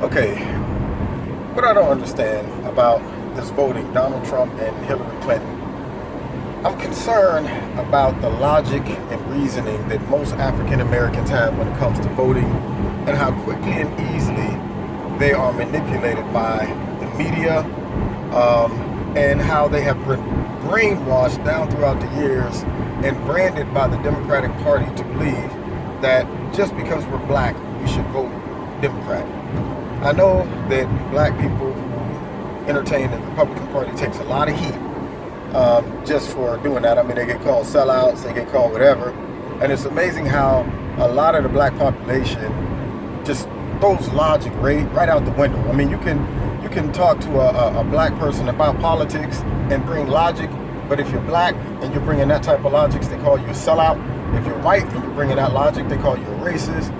Okay, what I don't understand about this voting, Donald Trump and Hillary Clinton, I'm concerned about the logic and reasoning that most African Americans have when it comes to voting and how quickly and easily they are manipulated by the media, and how they have been brainwashed down throughout the years and branded by the Democratic Party to believe that just because we're black, we should vote Democrat. I know that black people who entertain the Republican Party takes a lot of heat just for doing that. I mean, they get called sellouts, they get called whatever. And it's amazing how a lot of the black population just throws logic right out the window. I mean, you can talk to a black person about politics and bring logic, but if you're black and you're bringing that type of logic, they call you a sellout. If you're white and you're bringing that logic, they call you a racist.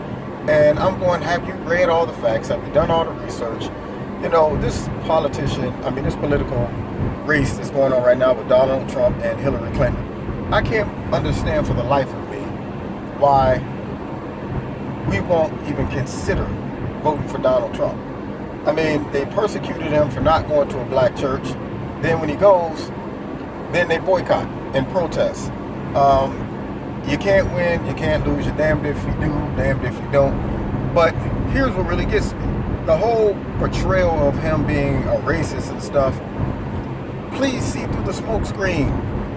And I'm going, have you read all the facts? Have you done all the research? You know, this political race that's going on right now with Donald Trump and Hillary Clinton, I can't understand for the life of me why we won't even consider voting for Donald Trump. I mean, they persecuted him for not going to a black church. Then when he goes, then they boycott and protest. You can't win, you can't lose. You're damned if you do, damned if you don't. But here's what really gets me. The whole portrayal of him being a racist and stuff, please see through the smoke screen.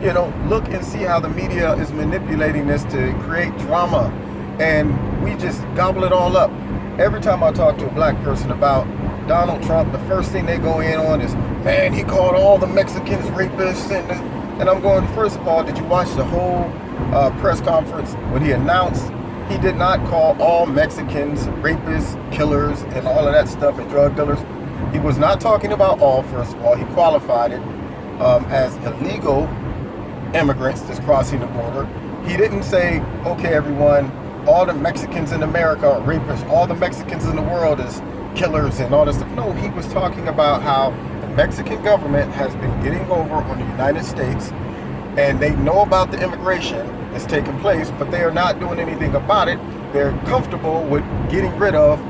You know, look and see how the media is manipulating this to create drama. And we just gobble it all up. Every time I talk to a black person about Donald Trump, the first thing they go in on is, man, he called all the Mexicans rapists. And I'm going, first of all, did you watch the whole press conference when he announced he did not call all Mexicans rapists, killers, and all of that stuff, and drug dealers? He was not talking about all, first of all. He qualified it as illegal immigrants that's crossing the border. He didn't say, okay, everyone, all the Mexicans in America are rapists, all the Mexicans in the world is killers and all this stuff. No, he was talking about how the Mexican government has been getting over on the United States, and they know about the immigration that's taking place, but they are not doing anything about it. They're comfortable with getting rid of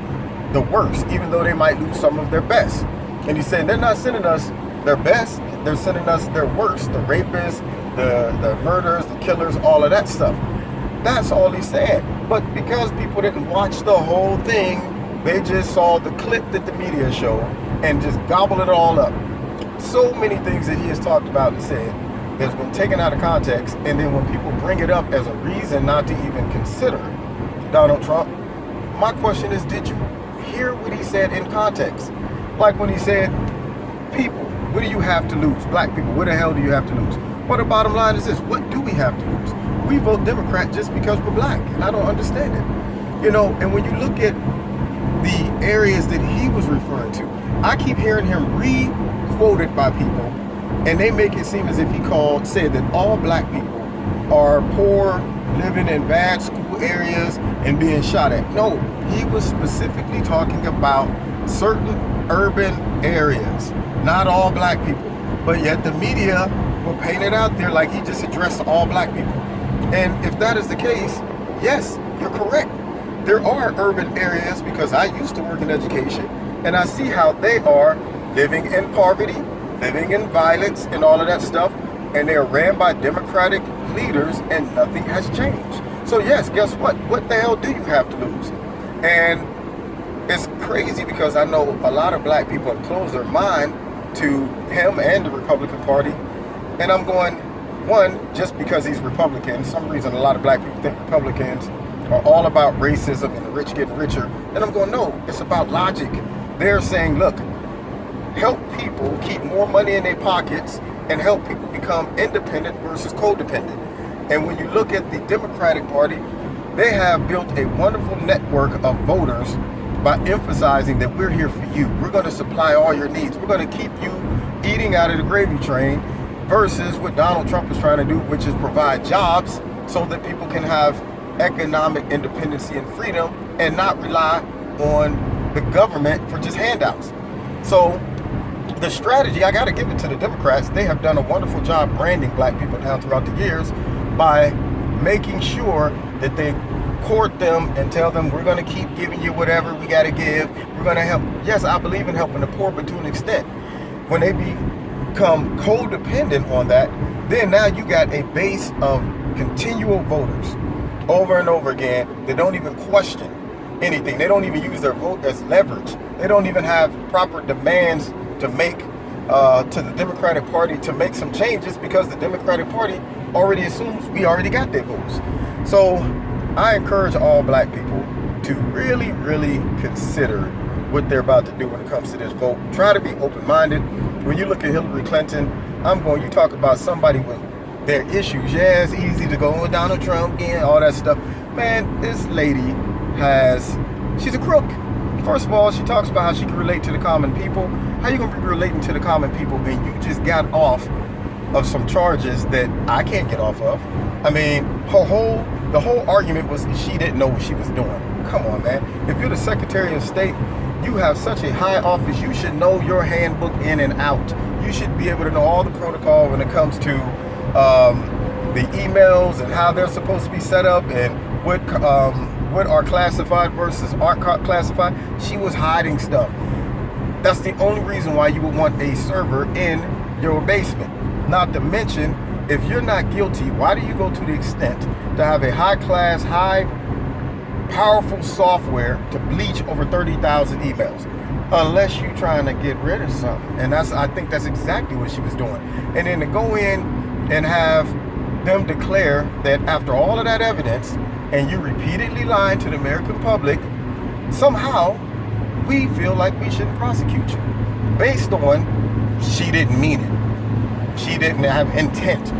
the worst, even though they might lose some of their best. And he's saying they're not sending us their best, they're sending us their worst, the rapists, the murderers, the killers, all of that stuff. That's all he's saying. But because people didn't watch the whole thing, they just saw the clip that the media showed and just gobbled it all up. So many things that he has talked about and said that's been taken out of context, and then when people bring it up as a reason not to even consider Donald Trump, my question is, did you hear what he said in context? Like when he said, people, what do you have to lose? Black people, what the hell do you have to lose? Well, the bottom line is this, what do we have to lose? We vote Democrat just because we're black, and I don't understand it. You know, and when you look at the areas that he was referring to, I keep hearing him re-quoted by people, and they make it seem as if he said that all black people are poor, living in bad school areas, and being shot at. No, he was specifically talking about certain urban areas, not all black people. But yet the media will paint it out there like he just addressed all black people. And if that is the case, yes, you're correct. There are urban areas, because I used to work in education, and I see how they are living in poverty, living in violence and all of that stuff, and they are ran by Democratic leaders and nothing has changed. So yes, guess what? What the hell do you have to lose? And it's crazy because I know a lot of black people have closed their mind to him and the Republican Party. And I'm going, one, just because he's Republican, for some reason a lot of black people think Republicans are all about racism and the rich getting richer. And I'm going, no, it's about logic. They're saying, look, help people keep more money in their pockets and help people become independent versus codependent. And when you look at the Democratic Party, they have built a wonderful network of voters by emphasizing that we're here for you. We're going to supply all your needs. We're going to keep you eating out of the gravy train, versus what Donald Trump is trying to do, which is provide jobs so that people can have economic independency and freedom and not rely on the government for just handouts. So the strategy, I got to give it to the Democrats. They have done a wonderful job branding black people down throughout the years by making sure that they court them and tell them, we're going to keep giving you whatever we got to give. We're going to help. Yes, I believe in helping the poor, but to an extent. When they become codependent on that, then now you got a base of continual voters over and over again. They don't even question anything. They don't even use their vote as leverage. They don't even have proper demands to make to the Democratic Party to make some changes, because the Democratic Party already assumes we already got their votes. So I encourage all black people to really, really consider what they're about to do when it comes to this vote. Try to be open-minded. When you look at Hillary Clinton, you talk about somebody with their issues. Yeah, it's easy to go with Donald Trump again, all that stuff. Man, this lady she's a crook. First of all, she talks about how she can relate to the common people. How you gonna be relating to the common people when you just got off of some charges that I can't get off of? I mean, the whole argument was she didn't know what she was doing. Come on, man. If you're the Secretary of State, you have such a high office, you should know your handbook in and out. You should be able to know all the protocol when it comes to the emails and how they're supposed to be set up, and what are classified versus aren't classified. She was hiding stuff. That's the only reason why you would want a server in your basement. Not to mention, if you're not guilty, why do you go to the extent to have a high-class, powerful software to bleach over 30,000 emails? Unless you're trying to get rid of something. And I think that's exactly what she was doing. And then to go in and have them declare that after all of that evidence, and you repeatedly lying to the American public, somehow we feel like we shouldn't prosecute you based on she didn't mean it. She didn't have intent.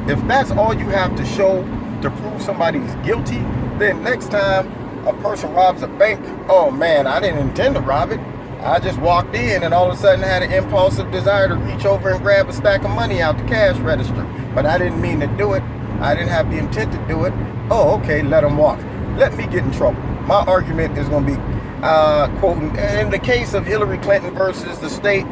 If that's all you have to show to prove somebody's guilty, then next time a person robs a bank, oh man, I didn't intend to rob it. I just walked in and all of a sudden had an impulsive desire to reach over and grab a stack of money out the cash register. But I didn't mean to do it. I didn't have the intent to do it. Oh, okay, let them walk. Let me get in trouble. My argument is going to be, quoting, in the case of Hillary Clinton versus the state,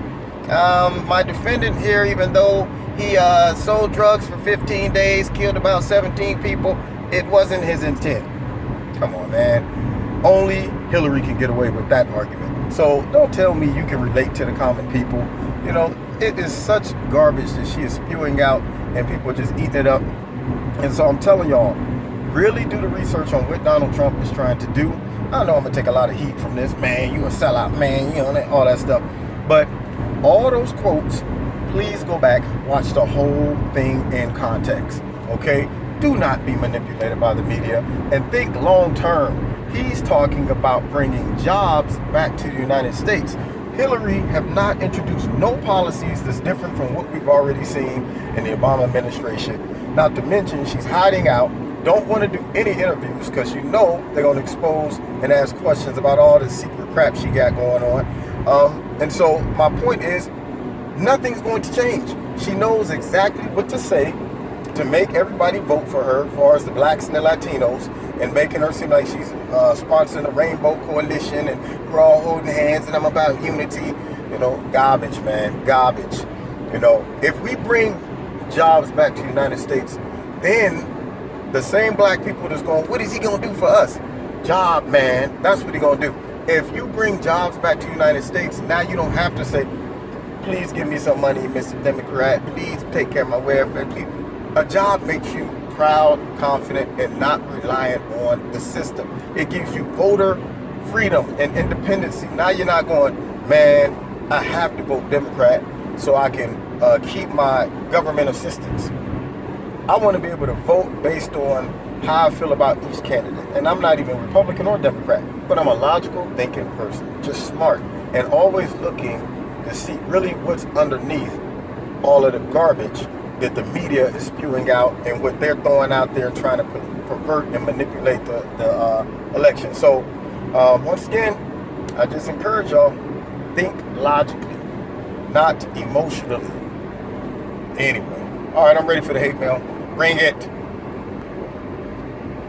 my defendant here, even though he sold drugs for 15 days, killed about 17 people, it wasn't his intent. Come on, man. Only Hillary can get away with that argument. So don't tell me you can relate to the common people. You know, it is such garbage that she is spewing out, and people are just eating it up. And so I'm telling y'all, really do the research on what Donald Trump is trying to do. I know I'm going to take a lot of heat from this, man, you a sellout, man, you know, all that stuff. But all those quotes, please go back, watch the whole thing in context, okay? Do not be manipulated by the media, and think long term. He's talking about bringing jobs back to the United States. Hillary have not introduced no policies that's different from what we've already seen in the Obama administration. Not to mention, she's hiding out, don't want to do any interviews because you know they're going to expose and ask questions about all the secret crap she got going on. And so my point is, nothing's going to change. She knows exactly what to say to make everybody vote for her, as far as the blacks and the Latinos, and making her seem like she's sponsoring the Rainbow Coalition and we're all holding hands and I'm about unity. You know, garbage, man, garbage. You know, if we bring jobs back to the United States, then the same black people that's going, what is he going to do for us? Job, man. That's what he's going to do. If you bring jobs back to the United States, now you don't have to say, please give me some money, Mr. Democrat. Please take care of my welfare. Please. A job makes you proud, confident, and not reliant on the system. It gives you voter freedom and independency. Now you're not going, man, I have to vote Democrat so I can keep my government assistance. I want to be able to vote based on how I feel about each candidate. And I'm not even Republican or Democrat, but I'm a logical thinking person, just smart, and always looking to see really what's underneath all of the garbage that the media is spewing out and what they're throwing out there, trying to pervert and manipulate the election. So once again, I just encourage y'all, think logically, not emotionally. Anyway, all right, I'm ready for the hate mail. Bring it.